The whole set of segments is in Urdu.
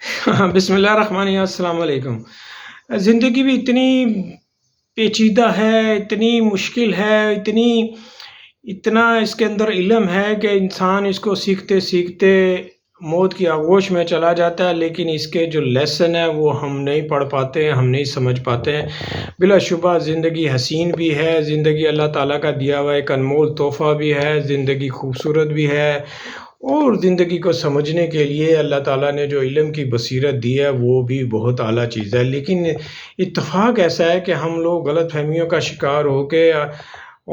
بسم اللہ الرحمن الرحیم، السلام علیکم۔ زندگی بھی اتنی پیچیدہ ہے، اتنی مشکل ہے، اتنا اس کے اندر علم ہے کہ انسان اس کو سیکھتے سیکھتے موت کی آغوش میں چلا جاتا ہے، لیکن اس کے جو لیسن ہے وہ ہم نہیں پڑھ پاتے ہیں، ہم نہیں سمجھ پاتے ہیں۔ بلا شبہ زندگی حسین بھی ہے، زندگی اللہ تعالیٰ کا دیا ہوا ایک انمول تحفہ بھی ہے، زندگی خوبصورت بھی ہے، اور زندگی کو سمجھنے کے لیے اللہ تعالیٰ نے جو علم کی بصیرت دی ہے وہ بھی بہت اعلیٰ چیز ہے۔ لیکن اتفاق ایسا ہے کہ ہم لوگ غلط فہمیوں کا شکار ہو کے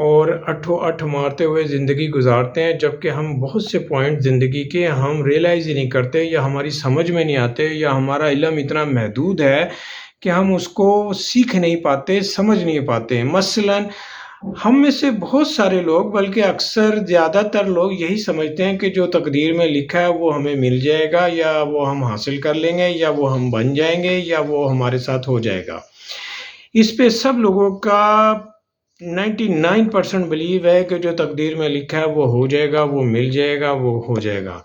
اور اٹھو اٹھ مارتے ہوئے زندگی گزارتے ہیں، جبکہ ہم بہت سے پوائنٹ زندگی کے ہم ریئلائز ہی نہیں کرتے، یا ہماری سمجھ میں نہیں آتے، یا ہمارا علم اتنا محدود ہے کہ ہم اس کو سیکھ نہیں پاتے، سمجھ نہیں پاتے۔ مثلاً ہم میں سے بہت سارے لوگ، بلکہ اکثر زیادہ تر لوگ یہی سمجھتے ہیں کہ جو تقدیر میں لکھا ہے وہ ہمیں مل جائے گا، یا وہ ہم حاصل کر لیں گے، یا وہ ہم بن جائیں گے، یا وہ ہمارے ساتھ ہو جائے گا۔ اس پہ سب لوگوں کا 99% بلیو ہے کہ جو تقدیر میں لکھا ہے وہ ہو جائے گا، وہ مل جائے گا، وہ ہو جائے گا۔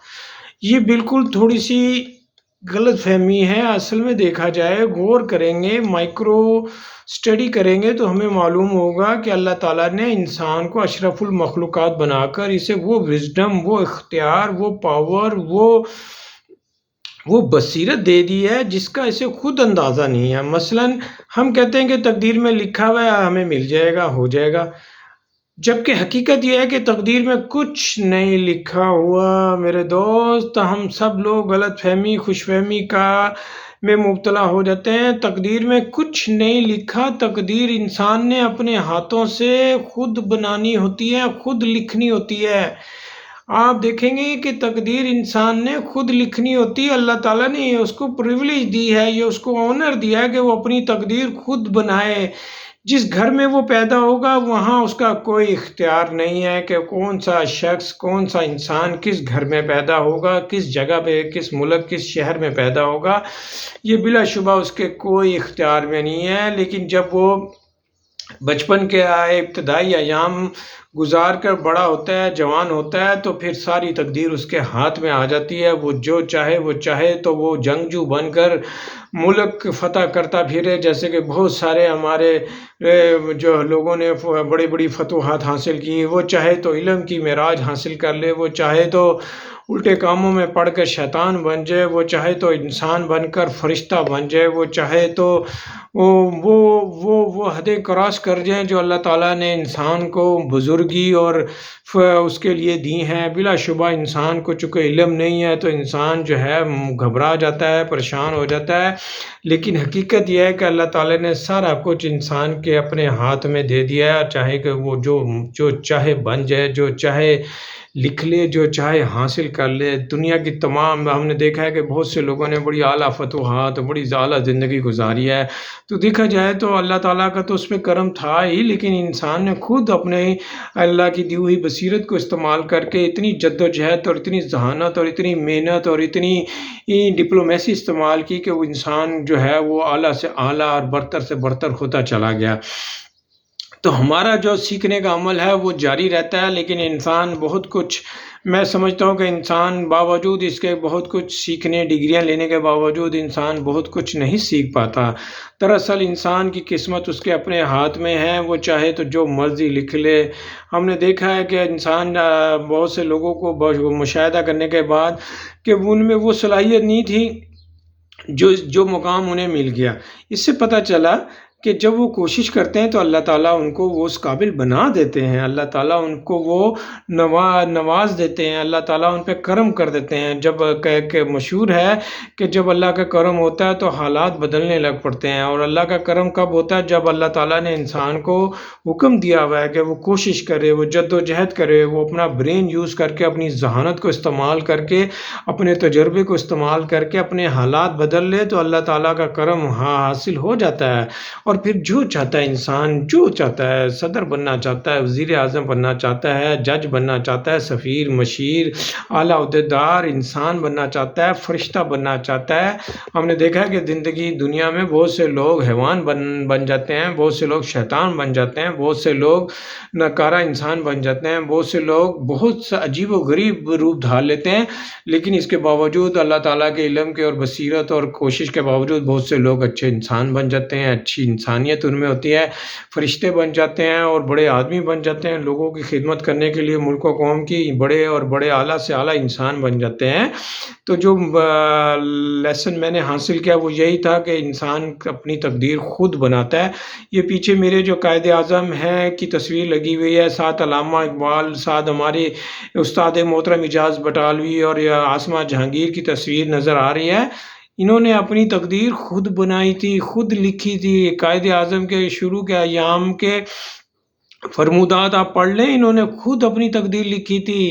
یہ بالکل تھوڑی سی غلط فہمی ہے۔ اصل میں دیکھا جائے، غور کریں گے، مائکرو اسٹڈی کریں گے تو ہمیں معلوم ہوگا کہ اللہ تعالیٰ نے انسان کو اشرف المخلوقات بنا کر اسے وہ وزڈم، وہ اختیار، وہ پاور، وہ بصیرت دے دی ہے جس کا اسے خود اندازہ نہیں ہے۔ مثلاً ہم کہتے ہیں کہ تقدیر میں لکھا ہوا ہے، ہمیں مل جائے گا، ہو جائے گا، جبکہ حقیقت یہ ہے کہ تقدیر میں کچھ نہیں لکھا ہوا میرے دوست۔ ہم سب لوگ غلط فہمی، خوش فہمی میں مبتلا ہو جاتے ہیں۔ تقدیر میں کچھ نہیں لکھا، تقدیر انسان نے اپنے ہاتھوں سے خود بنانی ہوتی ہے، خود لکھنی ہوتی ہے۔ آپ دیکھیں گے کہ تقدیر انسان نے خود لکھنی ہوتی ہے۔ اللہ تعالیٰ نے اس کو پریویلیج دی ہے، یہ اس کو آنر دیا ہے کہ وہ اپنی تقدیر خود بنائے۔ جس گھر میں وہ پیدا ہوگا وہاں اس کا کوئی اختیار نہیں ہے کہ کون سا شخص، کون سا انسان کس گھر میں پیدا ہوگا، کس جگہ پہ، کس ملک، کس شہر میں پیدا ہوگا، یہ بلا شبہ اس کے کوئی اختیار میں نہیں ہے۔ لیکن جب وہ بچپن کے ابتدائی ایام گزار کر بڑا ہوتا ہے، جوان ہوتا ہے، تو پھر ساری تقدیر اس کے ہاتھ میں آ جاتی ہے۔ وہ جو چاہے تو وہ جنگجو بن کر ملک فتح کرتا پھرے، جیسے کہ بہت سارے ہمارے جو لوگوں نے بڑی بڑی فتوحات حاصل کی۔ وہ چاہے تو علم کی معراج حاصل کر لے، وہ چاہے تو الٹے کاموں میں پڑھ کر شیطان بن جائے، وہ چاہے تو انسان بن کر فرشتہ بن جائے، وہ چاہے تو وہ حدیں کراس کر جائیں جو اللہ تعالیٰ نے انسان کو بزرگی اور اس کے لیے دی ہیں۔ بلا شبہ انسان کو چونکہ علم نہیں ہے تو انسان جو ہے گھبرا جاتا ہے، پریشان ہو جاتا ہے۔ لیکن حقیقت یہ ہے کہ اللہ تعالیٰ نے سارا کچھ انسان کے اپنے ہاتھ میں دے دیا ہے، چاہے کہ وہ جو چاہے بن جائے، جو چاہے لکھ لے، جو چاہے حاصل کر لے۔ دنیا کی تمام، ہم نے دیکھا ہے کہ بہت سے لوگوں نے بڑی اعلیٰ فتوحات، بڑی اعلیٰ زندگی گزاری ہے۔ تو دیکھا جائے تو اللہ تعالیٰ کا تو اس پہ کرم تھا ہی، لیکن انسان نے خود اپنے اللہ کی دی ہوئی بصیرت کو استعمال کر کے اتنی جد و جہد اور اتنی ذہانت اور اتنی محنت اور اتنی ڈپلومیسی استعمال کی کہ وہ انسان جو ہے وہ اعلیٰ سے اعلیٰ اور برتر سے برتر ہوتا چلا گیا۔ تو ہمارا جو سیکھنے کا عمل ہے وہ جاری رہتا ہے، لیکن انسان بہت کچھ، میں سمجھتا ہوں کہ انسان باوجود اس کے بہت کچھ سیکھنے، ڈگریاں لینے کے باوجود انسان بہت کچھ نہیں سیکھ پاتا۔ دراصل انسان کی قسمت اس کے اپنے ہاتھ میں ہے، وہ چاہے تو جو مرضی لکھ لے۔ ہم نے دیکھا ہے کہ انسان بہت سے لوگوں کو مشاہدہ کرنے کے بعد کہ ان میں وہ صلاحیت نہیں تھی جو مقام انہیں مل گیا۔ اس سے پتہ چلا کہ جب وہ کوشش کرتے ہیں تو اللہ تعالیٰ ان کو وہ اس قابل بنا دیتے ہیں، اللہ تعالیٰ ان کو وہ نواز دیتے ہیں، اللہ تعالیٰ ان پہ کرم کر دیتے ہیں۔ جب کہ مشہور ہے کہ جب اللہ کا کرم ہوتا ہے تو حالات بدلنے لگ پڑتے ہیں، اور اللہ کا کرم کب ہوتا ہے؟ جب اللہ تعالیٰ نے انسان کو حکم دیا ہوا ہے کہ وہ کوشش کرے، وہ جد و جہد کرے، وہ اپنا برین یوز کر کے، اپنی ذہانت کو استعمال کر کے، اپنے تجربے کو استعمال کر کے اپنے حالات بدل لے، تو اللہ تعالیٰ کا کرم حاصل ہو جاتا ہے۔ اور پھر جو چاہتا ہے انسان، جو چاہتا ہے، صدر بننا چاہتا ہے، وزیر اعظم بننا چاہتا ہے، جج بننا چاہتا ہے، سفیر، مشیر، اعلیٰ عہدیدار انسان بننا چاہتا ہے، فرشتہ بننا چاہتا ہے۔ ہم نے دیکھا ہے کہ زندگی دنیا میں بہت سے لوگ حیوان بن جاتے ہیں، بہت سے لوگ شیطان بن جاتے ہیں، بہت سے لوگ ناکارہ انسان بن جاتے ہیں، بہت سے لوگ بہت سے عجیب و غریب روپ دھار لیتے ہیں، لیکن اس کے باوجود اللہ تعالیٰ کے علم کے اور بصیرت اور کوشش کے باوجود بہت سے لوگ اچھے انسان بن جاتے ہیں، اچھی انسانیت ان میں ہوتی ہے، فرشتے بن جاتے ہیں اور بڑے آدمی بن جاتے ہیں، لوگوں کی خدمت کرنے کے لیے ملک و قوم کی بڑے اور بڑے اعلیٰ سے اعلیٰ انسان بن جاتے ہیں۔ تو جو لیسن میں نے حاصل کیا وہ یہی تھا کہ انسان اپنی تقدیر خود بناتا ہے۔ یہ پیچھے میرے جو قائد اعظم ہیں کی تصویر لگی ہوئی ہے، ساتھ علامہ اقبال، ساتھ ہمارے استاد محترم اعجاز بٹالوی اور یہ عاصمہ جہانگیر کی تصویر نظر آ رہی ہے۔ انہوں نے اپنی تقدیر خود بنائی تھی، خود لکھی تھی۔ قائد اعظم کے شروع کے ایام کے فرمودات آپ پڑھ لیں، انہوں نے خود اپنی تقدیر لکھی تھی۔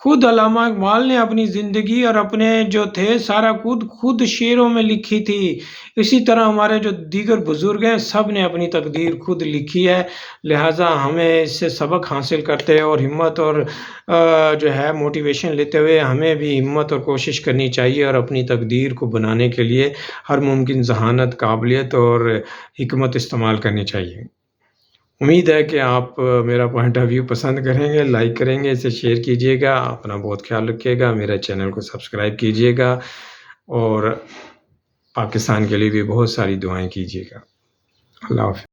خود علامہ اقبال نے اپنی زندگی اور اپنے جو تھے سارا خود شعروں میں لکھی تھی۔ اسی طرح ہمارے جو دیگر بزرگ ہیں سب نے اپنی تقدیر خود لکھی ہے، لہٰذا ہمیں اس سے سبق حاصل کرتے اور ہمت اور جو ہے موٹیویشن لیتے ہوئے ہمیں بھی ہمت اور کوشش کرنی چاہیے اور اپنی تقدیر کو بنانے کے لیے ہر ممکن ذہانت، قابلیت اور حکمت استعمال کرنی چاہیے۔ امید ہے کہ آپ میرا پوائنٹ آف ویو پسند کریں گے، لائک کریں گے، اسے شیئر کیجیے گا، اپنا بہت خیال رکھیے گا، میرے چینل کو سبسکرائب کیجیے گا اور پاکستان کے لیے بھی بہت ساری دعائیں کیجیے گا۔ اللہ حافظ۔